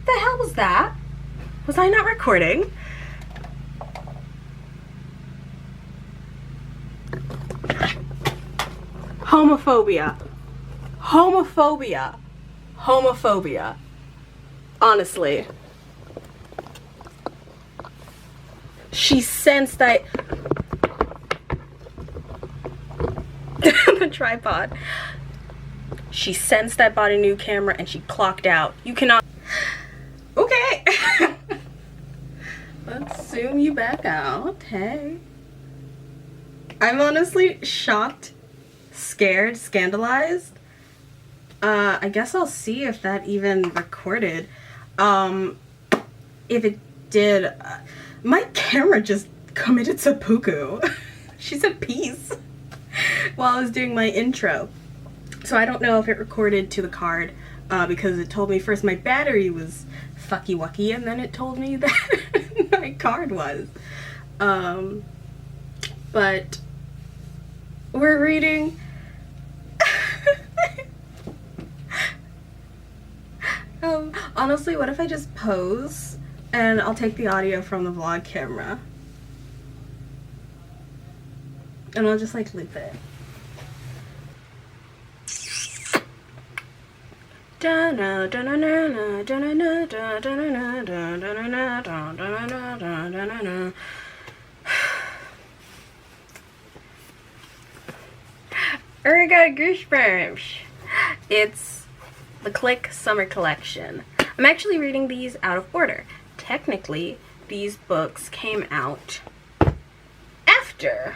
The hell was that? Was I not recording? Homophobia. Homophobia. Homophobia. Honestly. She sensed that the tripod. She sensed I bought a new camera and she clocked out. You cannot. Okay. Let's zoom you back out. Hey. I'm honestly shocked, scared, scandalized. I guess I'll see if that even recorded. If it did, my camera just committed seppuku. She said peace while I was doing my intro. So I don't know if it recorded to the card, because it told me first my battery was fucky wucky, and then it told me that my card was. But we're reading honestly, what if I just pose and I'll take the audio from the vlog camera and I'll just like loop it. I got goosebumps. It's the Clique Summer Collection. I'm actually reading these out of order. Technically, these books came out after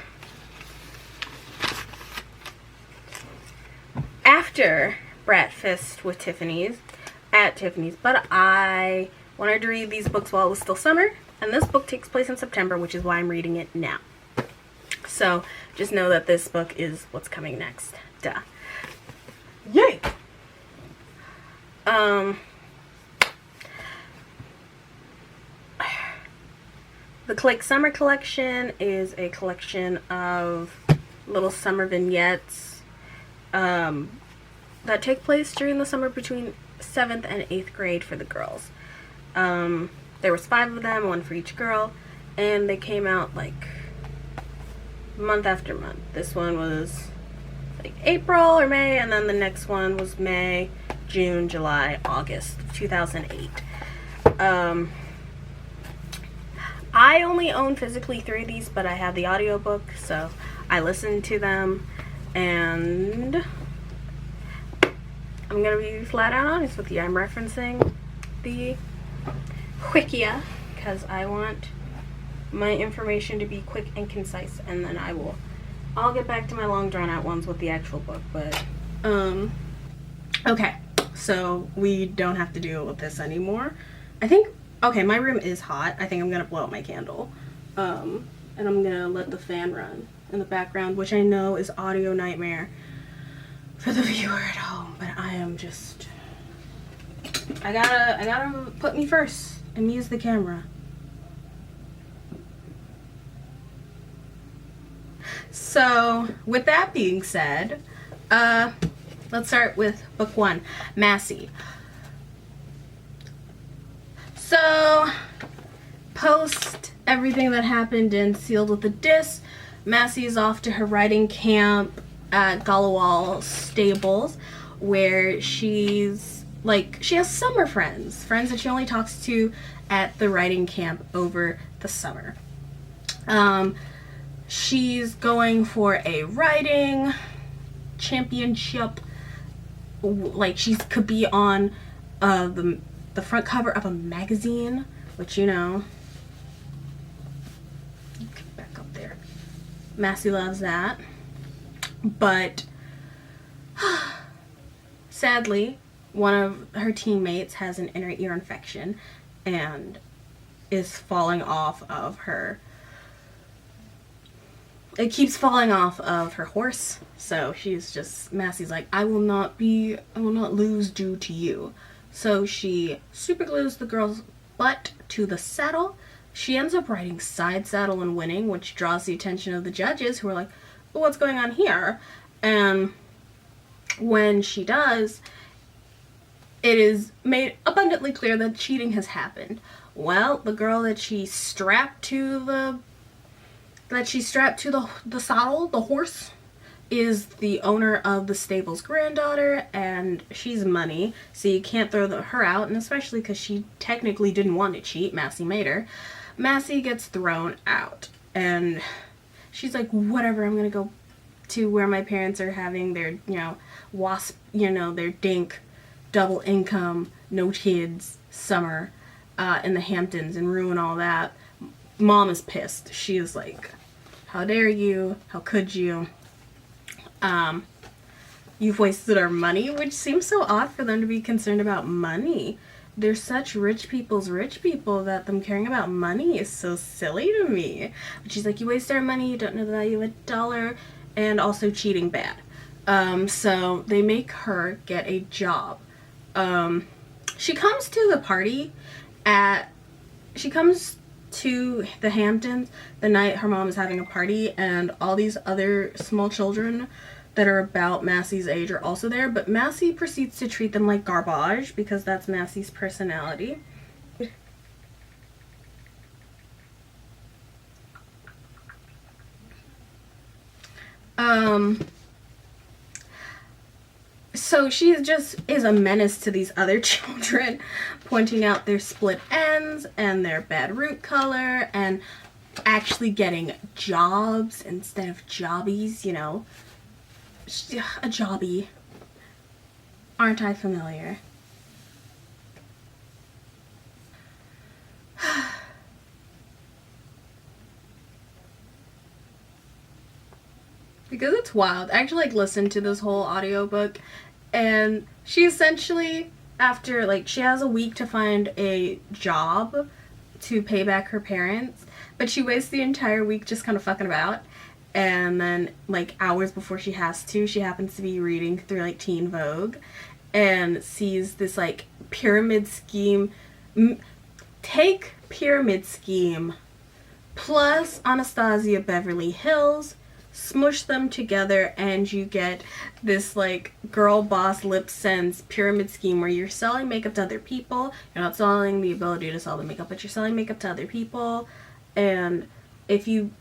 Breakfast with Tiffany's at Tiffany's, but I wanted to read these books while it was still summer, and this book takes place in September, which is why I'm reading it now. So just know that this book is what's coming next. Duh. Yay! The Clique Summer Collection is a collection of little summer vignettes that take place during the summer between 7th and 8th grade for the girls. There was 5 of them, 1 for each girl, and they came out like month after month. This one was like April or May, and then the next one was May, June, July, August of 2008. I only own physically 3 of these, but I have the audiobook, so I listened to them, and I'm gonna be flat out honest with you. I'm referencing the Wikia because I want my information to be quick and concise, and then I'll get back to my long drawn out ones with the actual book. But okay, so we don't have to deal with this anymore. I think, okay, my room is hot. I think I'm gonna blow out my candle, and I'm gonna let the fan run in the background, which I know is audio nightmare for the viewer at home, but I am just, I gotta put me first and use the camera. So with that being said, let's start with book 1, Massey. So post everything that happened in Sealed with a Diss, Massey is off to her writing camp at Gallowall Stables, where she has summer friends that she only talks to at the writing camp over the summer. She's going for a writing championship, like she could be on the front cover of a magazine, which, you know, back up there. Massey loves that. But sadly, one of her teammates has an inner ear infection and is falling off of her. It keeps falling off of her horse. So Massey's like, I will not lose due to you. So she super glues the girl's butt to the saddle. She ends up riding side saddle and winning, which draws the attention of the judges, who are like, what's going on here? And when she does, it is made abundantly clear that cheating has happened. Well, the girl that she strapped to the saddle, the horse, is the owner of the stable's granddaughter, and she's money, so you can't throw her out, and especially because she technically didn't want to cheat. Massey made her. Massey gets thrown out, and she's like, whatever, I'm gonna go to where my parents are having their, their dink, double income, no kids summer in the Hamptons and ruin all that. Mom is pissed. She is like, how dare you? How could you? You've wasted our money, which seems so odd for them to be concerned about money. They're such rich people that them caring about money is so silly to me. But she's like, you waste our money, you don't know the value of a dollar, and also cheating bad. So they make her get a job. She comes to the party she comes to the Hamptons the night her mom is having a party, and all these other small children that are about Massey's age are also there, but Massey proceeds to treat them like garbage because that's Massey's personality. So she just is a menace to these other children, pointing out their split ends and their bad root color and actually getting jobs instead of jobbies, a jobby. Aren't I familiar? Because it's wild. I actually listened to this whole audiobook, and she essentially, after she has a week to find a job to pay back her parents, but she wastes the entire week just kind of fucking about. And then hours before she has to, she happens to be reading through Teen Vogue and sees this pyramid scheme. Take pyramid scheme plus Anastasia Beverly Hills, smush them together, and you get this girl boss lip sense pyramid scheme where you're selling makeup to other people. You're not selling the ability to sell the makeup, but you're selling makeup to other people. And if you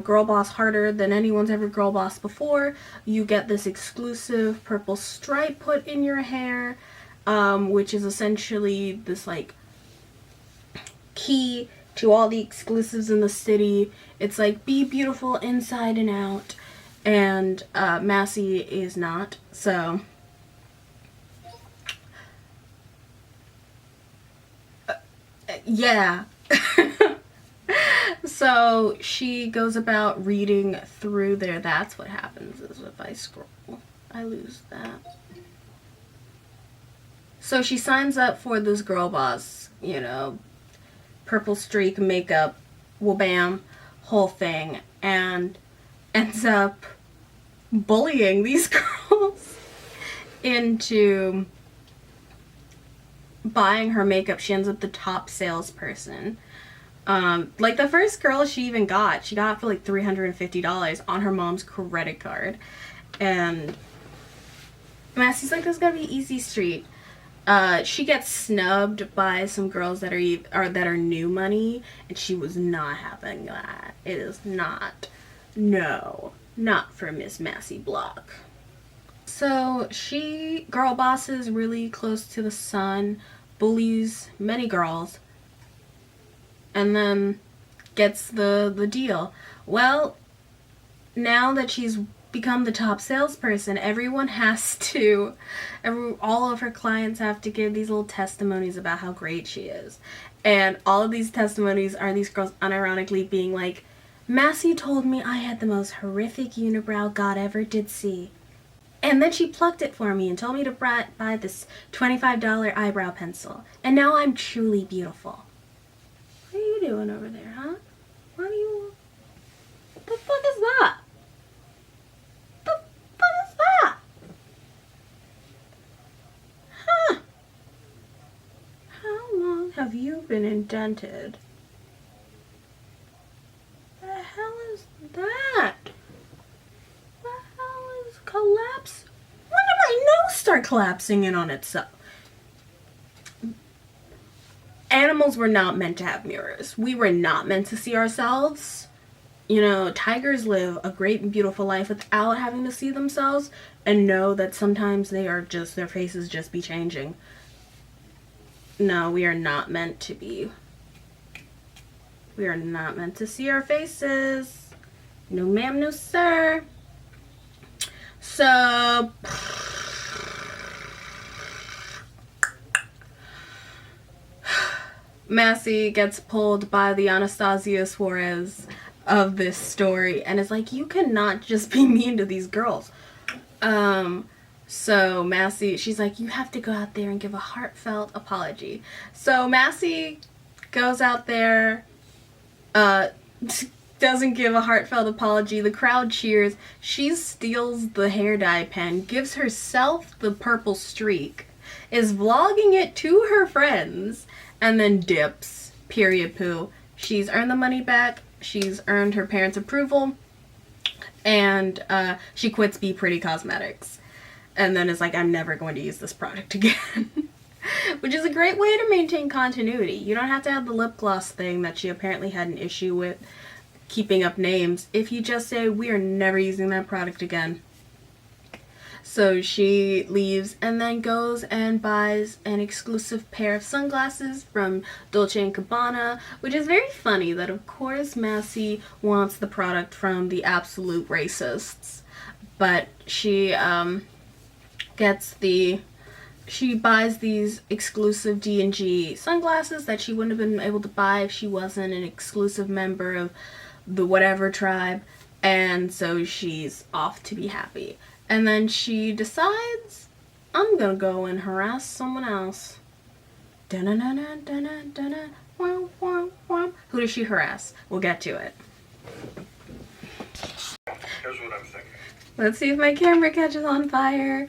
girl boss harder than anyone's ever girl boss before, you get this exclusive purple stripe put in your hair, which is essentially this key to all the exclusives in the city. It's be beautiful inside and out, and Massey is not, so yeah. So she goes about reading through there. That's what happens is if I scroll, I lose that. So she signs up for this girl boss, purple streak makeup, bam, whole thing, and ends up bullying these girls into buying her makeup. She ends up the top salesperson. The first girl she got for $350 on her mom's credit card, and Massey's like, "This is gonna be easy street." She gets snubbed by some girls that are new money, and she was not having that. It is not, no, not for Miss Massey Block. So she girl bosses really close to the sun, bullies many girls, and then gets the deal. Well, now that she's become the top salesperson, everyone has to, all of her clients have to give these little testimonies about how great she is. And all of these testimonies are these girls unironically being like, Massey told me I had the most horrific unibrow God ever did see. And then she plucked it for me and told me to buy this $25 eyebrow pencil. And now I'm truly beautiful. What are you doing over there, huh? What the fuck is that? The fuck is that? Huh? How long have you been indented? The hell is that? The hell is collapse? When did my nose start collapsing in on itself? animals were not meant to have mirrors. We were not meant to see ourselves. You know, tigers live a great and beautiful life without having to see themselves and know that sometimes they are just, their faces just be changing. No, we are not meant to be. We are not meant to see our faces. No ma'am, no sir. So, Massey gets pulled by the Anastasia Suarez of this story and is like, you cannot just be mean to these girls. So Massey, she's like, you have to go out there and give a heartfelt apology. So Massey goes out there, doesn't give a heartfelt apology. The crowd cheers. She steals the hair dye pen, gives herself the purple streak, is vlogging it to her friends, and then dips. Period poo. She's earned the money back. She's earned her parents' approval. And she quits Be Pretty Cosmetics. And then is like, I'm never going to use this product again. Which is a great way to maintain continuity. You don't have to have the lip gloss thing that she apparently had an issue with keeping up names. If you just say, we are never using that product again. So she leaves and then goes and buys an exclusive pair of sunglasses from Dolce & Gabbana, which is very funny that, of course, Massey wants the product from the absolute racists. But she she buys these exclusive D&G sunglasses that she wouldn't have been able to buy if she wasn't an exclusive member of the whatever tribe. And so she's off to be happy. And then she decides, I'm gonna go and harass someone else. Dun-dun-dun-dun, dun-dun-dun-dun, wham, wham, wham. Who does she harass? We'll get to it. Here's what I'm thinking. Let's see if my camera catches on fire.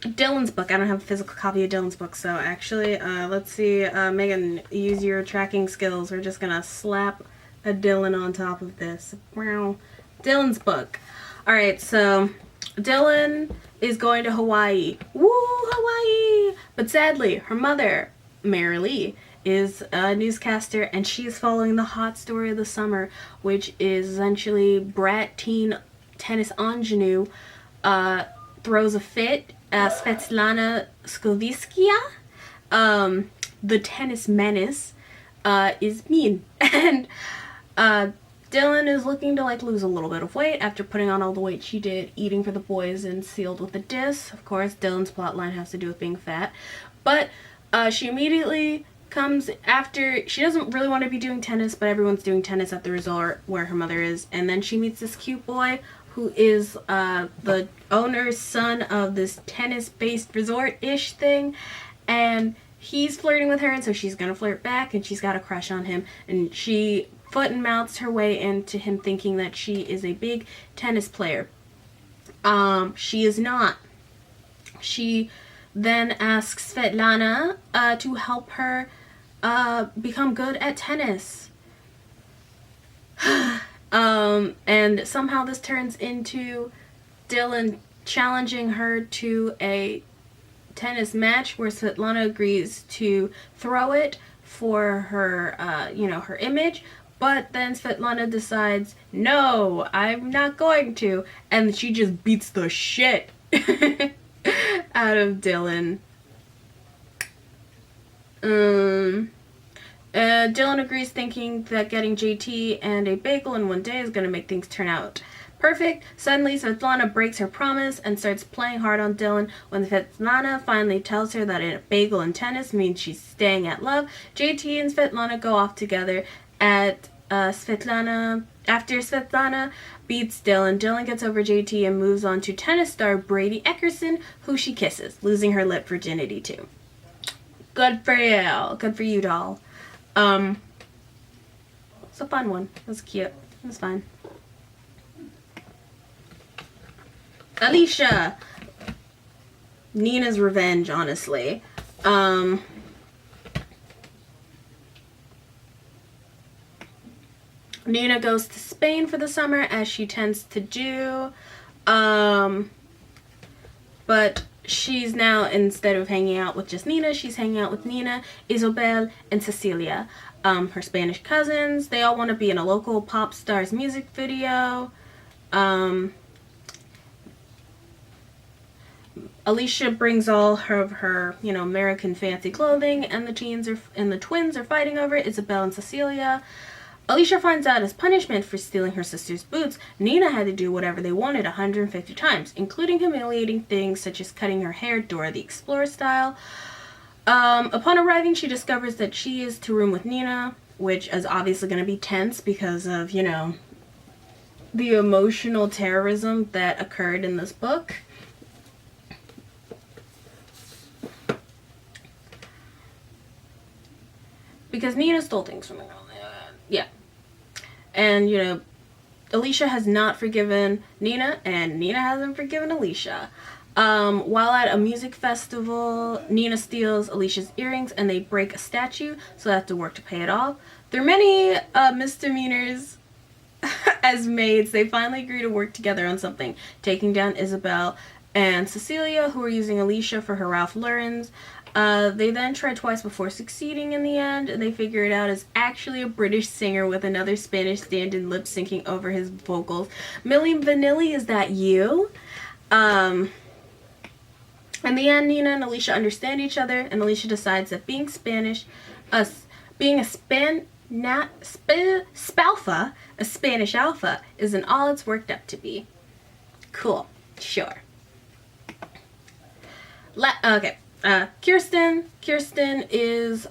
Dylan's book. I don't have a physical copy of Dylan's book, so actually, let's see, Megan, use your tracking skills. We're just gonna slap a Dylan on top of this. Wow. Dylan's book. Alright, so Dylan is going to Hawaii. Woo, Hawaii! But sadly, her mother, Mary Lee, is a newscaster, and she is following the hot story of the summer, which is essentially brat teen tennis ingenue throws a fit. Svetlana Skoviskia, the tennis menace, is mean. And Dylan is looking to lose a little bit of weight after putting on all the weight she did eating for the boys and Sealed with a Diss. Of course, Dylan's plotline has to do with being fat. But she immediately comes after, she doesn't really want to be doing tennis, but everyone's doing tennis at the resort where her mother is. And then she meets this cute boy who is the owner's son of this tennis-based resort-ish thing. And he's flirting with her, and so she's gonna flirt back, and she's got a crush on him. And she foot and mouths her way into him thinking that she is a big tennis player. She is not. She then asks Svetlana to help her become good at tennis. And somehow this turns into Dylan challenging her to a tennis match where Svetlana agrees to throw it for her, her image. But then Svetlana decides, no, I'm not going to. And she just beats the shit out of Dylan. Dylan agrees, thinking that getting JT and a bagel in one day is going to make things turn out perfect. Suddenly, Svetlana breaks her promise and starts playing hard on Dylan. When Svetlana finally tells her that a bagel in tennis means she's staying at love, JT and Svetlana go off together. After Svetlana beats Dylan, Dylan gets over JT and moves on to tennis star Brady Eckerson, who she kisses, losing her lip virginity too. Good for you. Good for you, doll. It's a fun one. It was cute. It was fine. Alicia. Nina's revenge, honestly. Nina goes to Spain for the summer, as she tends to do. But she's now, instead of hanging out with just Nina, she's hanging out with Nina, Isobel, and Cecilia, her Spanish cousins. They all want to be in a local pop star's music video. Alicia brings all of her, American fancy clothing, and the twins are fighting over it, Isabel and Cecilia. Alicia finds out as punishment for stealing her sister's boots, Nina had to do whatever they wanted 150 times, including humiliating things such as cutting her hair Dora the Explorer style. Upon arriving, she discovers that she is to room with Nina, which is obviously going to be tense because of, the emotional terrorism that occurred in this book. Because Nina stole things from her. Yeah. And, Alicia has not forgiven Nina, and Nina hasn't forgiven Alicia. While at a music festival, Nina steals Alicia's earrings, and they break a statue, so they have to work to pay it off. Through many misdemeanors as maids, they finally agree to work together on something, taking down Isabel and Cecilia, who are using Alicia for her Ralph Lauren's. They then try twice before succeeding in the end, and they figure it out as actually a British singer with another Spanish stand-in lip-syncing over his vocals. Milli Vanilli, is that you? In the end, Nina and Alicia understand each other, and Alicia decides that being Spanish, being a Spalfa, a Spanish alpha, isn't all it's worked up to be. Cool. Sure. Okay. Kirsten is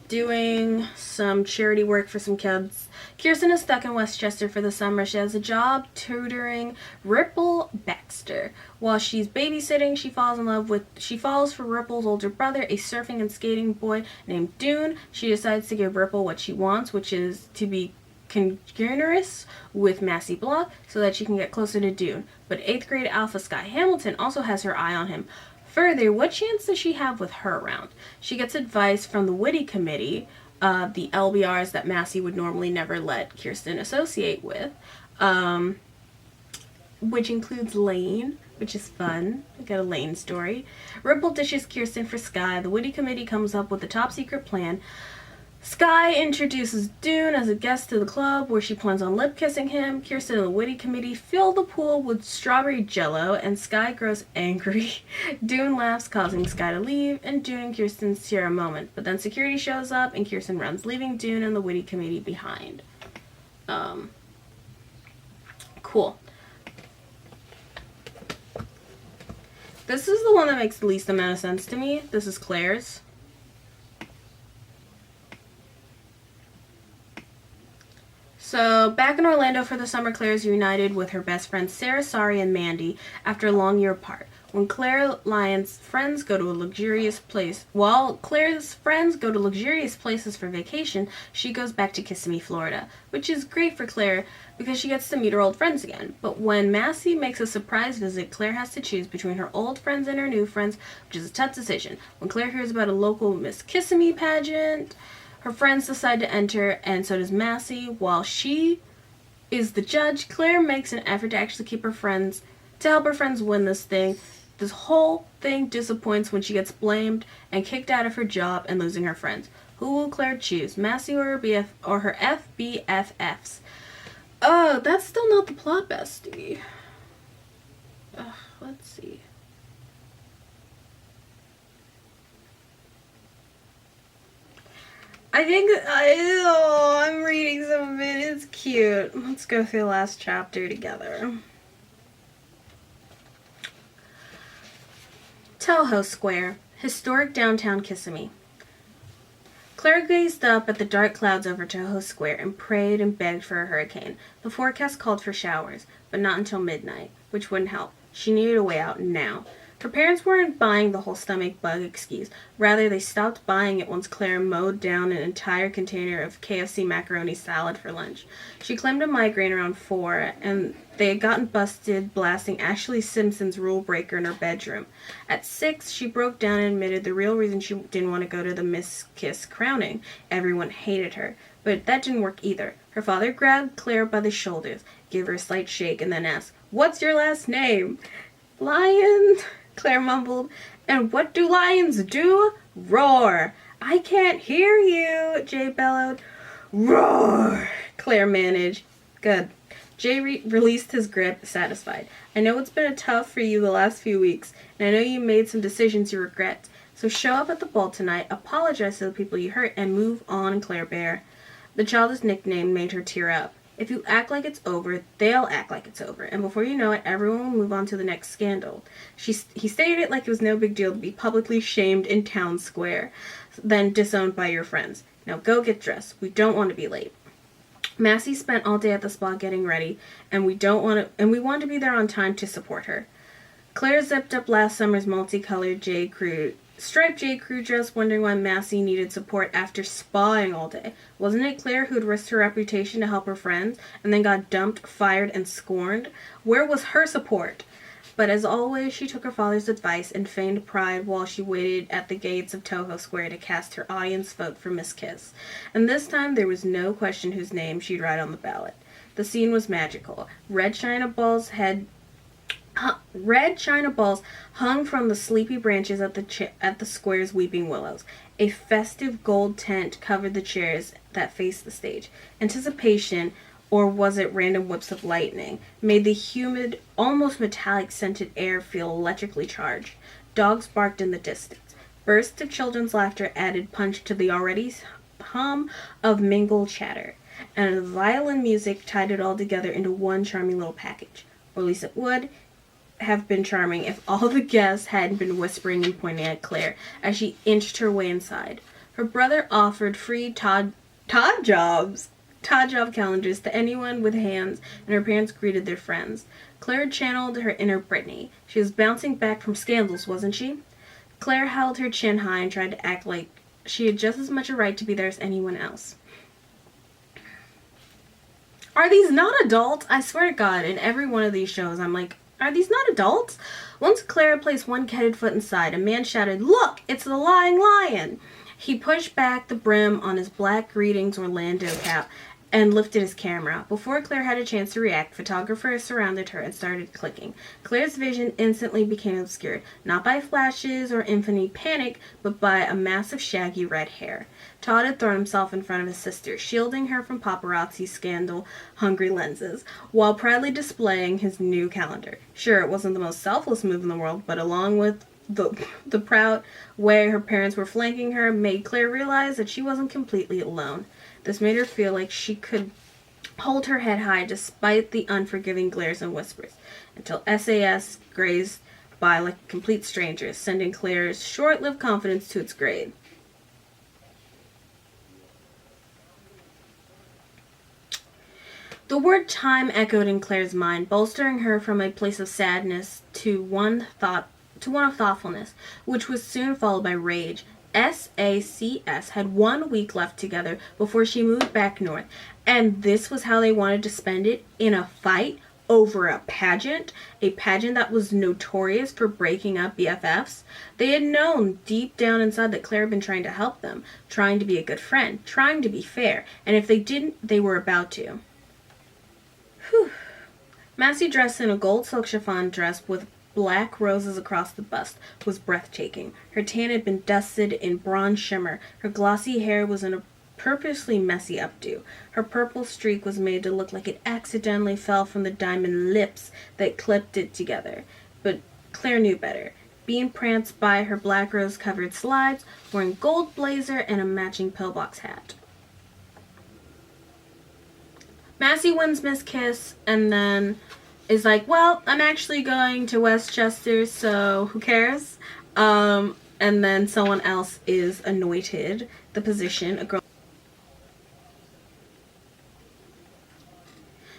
doing some charity work for some kids. Kirsten is stuck in Westchester for the summer. She has a job tutoring Ripple Baxter. While she's babysitting, she falls for Ripple's older brother, a surfing and skating boy named Dune. She decides to give Ripple what she wants, which is to be congruous with Massey Block so that she can get closer to Dune. But 8th grade alpha Sky Hamilton also has her eye on him. Further, what chance does she have with her around? She gets advice from the Witty Committee, the LBRs that Massey would normally never let Kirsten associate with, which includes Lane, which is fun. We got a Lane story. Ripple dishes Kirsten for Sky. The Witty Committee comes up with a top-secret plan. Sky introduces Dune as a guest to the club where she plans on lip-kissing him. Kirsten and the Witty Committee fill the pool with strawberry jello, and Sky grows angry. Dune laughs, causing Sky to leave, and Dune and Kirsten share a moment. But then security shows up, and Kirsten runs, leaving Dune and the Witty Committee behind. Cool. This is the one that makes the least amount of sense to me. This is Claire's. So, back in Orlando for the summer, Claire is reunited with her best friends Sarah, Sari, and Mandy after a long year apart. When Claire's friends go to a luxurious place, while Claire's friends go to luxurious places for vacation, she goes back to Kissimmee, Florida, which is great for Claire because she gets to meet her old friends again. But when Massey makes a surprise visit, Claire has to choose between her old friends and her new friends, which is a tough decision. When Claire hears about a local Miss Kissimmee pageant, her friends decide to enter, and so does Massey. While she is the judge, Claire makes an effort to actually keep her friends, to help her friends win this thing. This whole thing disappoints when she gets blamed and kicked out of her job and losing her friends. Who will Claire choose, Massey or her FBFFs? Oh, that's still not the plot, bestie. Let's see. I think, I'm reading some of it. It's cute. Let's go through the last chapter together. Toho Square, historic downtown Kissimmee. Claire gazed up at the dark clouds over Toho Square and prayed and begged for a hurricane. The forecast called for showers, but not until midnight, which wouldn't help. She needed a way out now. Her parents weren't buying the whole stomach bug excuse. Rather, they stopped buying it once Claire mowed down an entire container of KFC macaroni salad for lunch. She claimed a migraine around 4, and they had gotten busted blasting Ashley Simpson's Rule Breaker in her bedroom. At 6, she broke down and admitted the real reason she didn't want to go to the Miss Kiss crowning. Everyone hated her. But that didn't work either. Her father grabbed Claire by the shoulders, gave her a slight shake, and then asked, "What's your last name?" "Lion." Claire mumbled. And what do lions do? Roar. I can't hear you, Jay bellowed. Roar, Claire managed. Good. Jay released his grip, satisfied. I know it's been tough for you the last few weeks, and I know you made some decisions you regret. So show up at the ball tonight, apologize to the people you hurt, and move on, Claire Bear. The childish nickname made her tear up. If you act like it's over, they'll act like it's over, and before you know it, everyone will move on to the next scandal. He stated it like it was no big deal to be publicly shamed in town square, then disowned by your friends. Now go get dressed. We don't want to be late. Massey spent all day at the spa getting ready, and we want to be there on time to support her. Claire zipped up last summer's multicolored striped J. Crew dress, wondering why Massey needed support after spaaing all day. Wasn't it Claire who'd risked her reputation to help her friends, and then got dumped, fired, and scorned? Where was her support? But as always, she took her father's advice and feigned pride while she waited at the gates of Toho Square to cast her audience vote for Miss Kiss. And this time there was no question whose name she'd write on the ballot. The scene was magical. Red china balls hung from the sleepy branches at the square's weeping willows. A festive gold tent covered the chairs that faced the stage. Anticipation, or was it random whips of lightning, made the humid, almost metallic scented air feel electrically charged. Dogs barked in the distance. Bursts of children's laughter added punch to the already hum of mingled chatter. And violin music tied it all together into one charming little package. Or at least it would have been charming if all the guests hadn't been whispering and pointing at Claire as she inched her way inside. Her brother offered free Todd job calendars to anyone with hands, and her parents greeted their friends. Claire channeled her inner Brittany. She was bouncing back from scandals, wasn't she? Claire held her chin high and tried to act like she had just as much a right to be there as anyone else. Are these not adults? I swear to God, in every one of these shows, I'm like, are these not adults? Once Claire placed one ketted foot inside, a man shouted, "Look, it's the lying lion!" He pushed back the brim on his black Greetings Orlando cap and lifted his camera. Before Claire had a chance to react, photographers surrounded her and started clicking. Claire's vision instantly became obscured, not by flashes or infinite panic, but by a mass of shaggy red hair. Todd had thrown himself in front of his sister, shielding her from paparazzi scandal-hungry lenses, while proudly displaying his new calendar. Sure, it wasn't the most selfless move in the world, but along with the proud way her parents were flanking her, made Claire realize that she wasn't completely alone. This made her feel like she could hold her head high despite the unforgiving glares and whispers, until SAS grazed by like complete strangers, sending Claire's short-lived confidence to its grave. The word time echoed in Claire's mind, bolstering her from a place of sadness to one of thoughtfulness, which was soon followed by rage. SACS had 1 week left together before she moved back north, and this was how they wanted to spend it, in a fight over a pageant that was notorious for breaking up BFFs. They had known deep down inside that Claire had been trying to help them, trying to be a good friend, trying to be fair, and if they didn't, they were about to. Whew. Massey, dressed in a gold silk chiffon dress with black roses across the bust, was breathtaking. Her tan had been dusted in bronze shimmer. Her glossy hair was in a purposely messy updo. Her purple streak was made to look like it accidentally fell from the diamond lips that clipped it together. But Claire knew better. Bean pranced by her black rose-covered slides, wearing gold blazer and a matching pillbox hat. Massey wins Miss Kiss, and then is like, well, I'm actually going to Westchester, so who cares? And then someone else is anointed the position. A girl.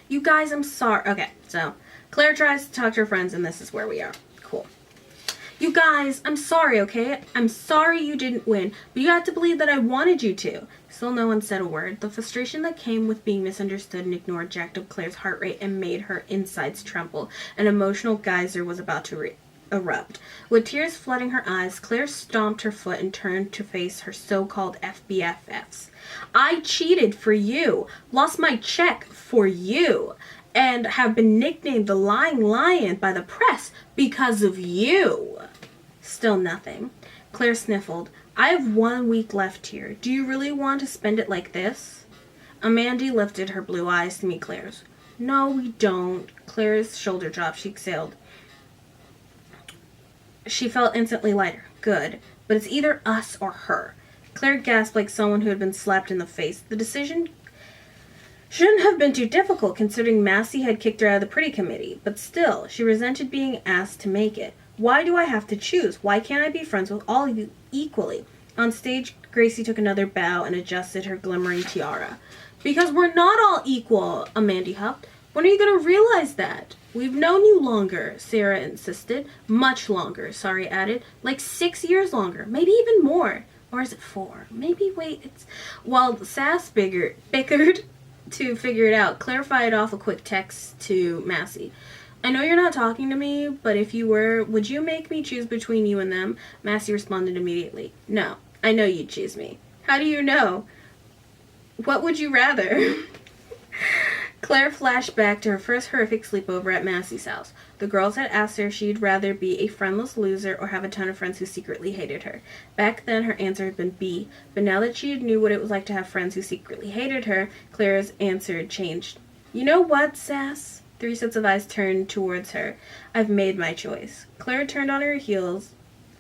You guys, I'm sorry. Okay, so Claire tries to talk to her friends, and this is where we are. Cool. You guys, I'm sorry, okay? I'm sorry you didn't win, but you have to believe that I wanted you to. Still no one said a word. The frustration that came with being misunderstood and ignored jacked up Claire's heart rate and made her insides tremble. An emotional geyser was about to erupt. With tears flooding her eyes, Claire stomped her foot and turned to face her so-called FBFFs. I cheated for you, lost my check for you, and have been nicknamed the Lying Lion by the press because of you. Still nothing. Claire sniffled. I have 1 week left here. Do you really want to spend it like this? Amanda lifted her blue eyes to meet Claire's. No, we don't. Claire's shoulder dropped. She exhaled. She felt instantly lighter. Good. But it's either us or her. Claire gasped like someone who had been slapped in the face. The decision shouldn't have been too difficult, considering Massey had kicked her out of the pretty committee. But still, she resented being asked to make it. Why do I have to choose? Why can't I be friends with all of you equally? On stage, Gracie took another bow and adjusted her glimmering tiara. Because we're not all equal, Amanda huffed. When are you going to realize that? We've known you longer, Sarah insisted. Much longer, Sari added. Like 6 years longer. Maybe even more. Or is it 4? Maybe, wait, it's... While Sass bickered to figure it out, Claire fired off a quick text to Massey. I know you're not talking to me, but if you were, would you make me choose between you and them? Massey responded immediately. No, I know you'd choose me. How do you know? What would you rather? Claire flashed back to her first horrific sleepover at Massey's house. The girls had asked her if she'd rather be a friendless loser or have a ton of friends who secretly hated her. Back then, her answer had been B, but now that she knew what it was like to have friends who secretly hated her, Claire's answer had changed. You know what, Sass? 3 sets of eyes turned towards her. I've made my choice. Claire turned on her heels,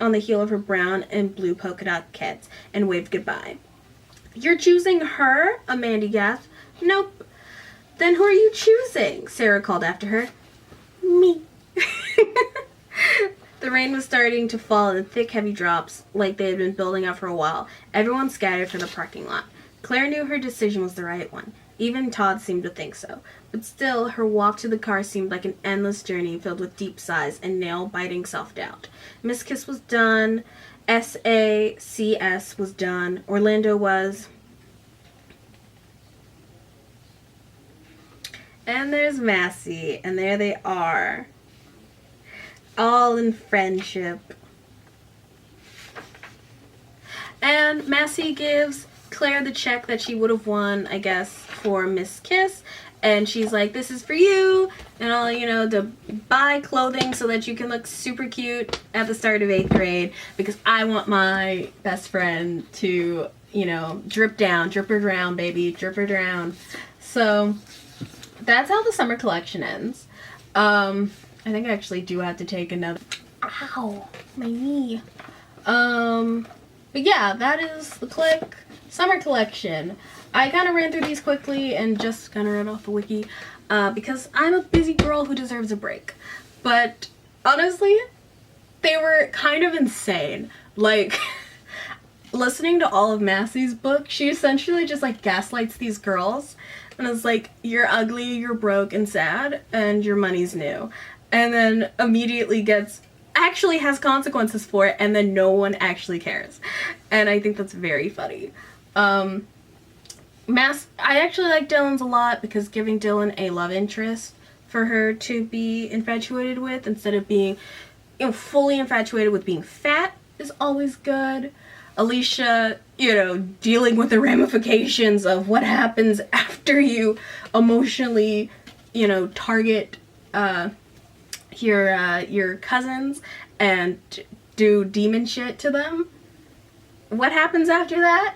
on the heel of her brown and blue polka dot keds, and waved goodbye. You're choosing her? Amanda gasped. Nope. Then who are you choosing? Sarah called after her. Me. The rain was starting to fall in thick, heavy drops like they had been building up for a while. Everyone scattered for the parking lot. Claire knew her decision was the right one. Even Todd seemed to think so. But still, her walk to the car seemed like an endless journey filled with deep sighs and nail-biting self-doubt. Miss Kiss was done. SACS was done. Orlando was... And there's Massey, and there they are. All in friendship. And Massey gives Claire the check that she would have won, I guess, for Miss Kiss. And she's like, this is for you, and all, you know, to buy clothing so that you can look super cute at the start of 8th grade, because I want my best friend to, you know, drip her drown, baby, drip her drown. So that's how the summer collection ends. I think I actually do have to take another... Ow, my knee. But yeah, that is the Clique summer collection. I kind of ran through these quickly and just kind of read off the wiki because I'm a busy girl who deserves a break. But honestly, they were kind of insane. Like, listening to all of Massey's book, she essentially just like gaslights these girls. And it's like, you're ugly, you're broke and sad, and your money's new. And then immediately actually has consequences for it, and then no one actually cares. And I think that's very funny. I actually like Dylan's a lot because giving Dylan a love interest for her to be infatuated with instead of being, you know, fully infatuated with being fat is always good. Alicia, you know, dealing with the ramifications of what happens after you emotionally, you know, target your cousins and do demon shit to them. What happens after that?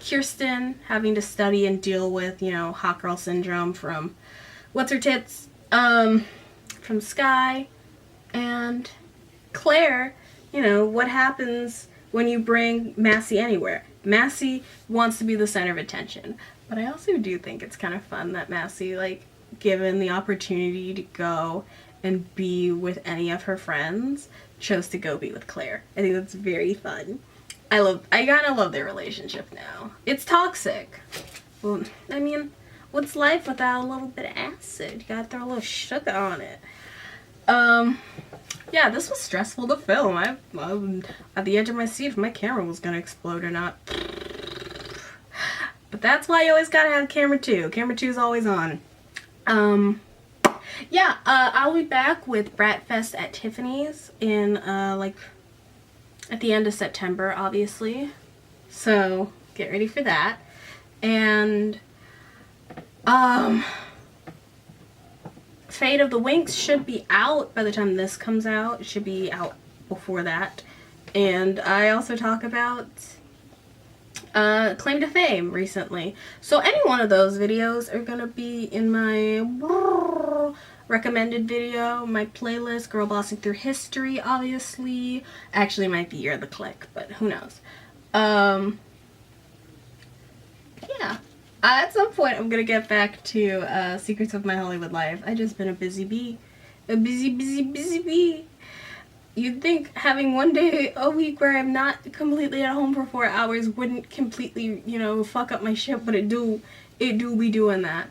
Kirsten having to study and deal with, you know, hot girl syndrome from what's her tits, from Sky, and Claire, you know, what happens when you bring Massey anywhere. Massey wants to be the center of attention, but I also do think it's kind of fun that Massey, like, given the opportunity to go and be with any of her friends, chose to go be with Claire. I think that's very fun. I kind of love their relationship now. It's toxic. Well, I mean, what's life without a little bit of acid? You gotta throw a little sugar on it. Yeah, this was stressful to film. I'm at the edge of my seat if my camera was gonna explode or not. But that's why you always gotta have camera 2. Camera 2 is always on. Yeah, I'll be back with Bratfest at Tiffany's in, like, at the end of September, obviously. So, get ready for that. And, Fate of the Winx should be out by the time this comes out. It should be out before that. And I also talk about Claim to Fame recently. So any one of those videos are gonna be in my recommended video, my playlist, Girl Bossing Through History, obviously. Actually, it might be Year of the Clique, but who knows. Yeah. At some point, I'm gonna get back to Secrets of My Hollywood Life. I just been a busy bee. A busy bee. You'd think having one day a week where I'm not completely at home for 4 hours wouldn't completely, you know, fuck up my shit, but it do be doing that.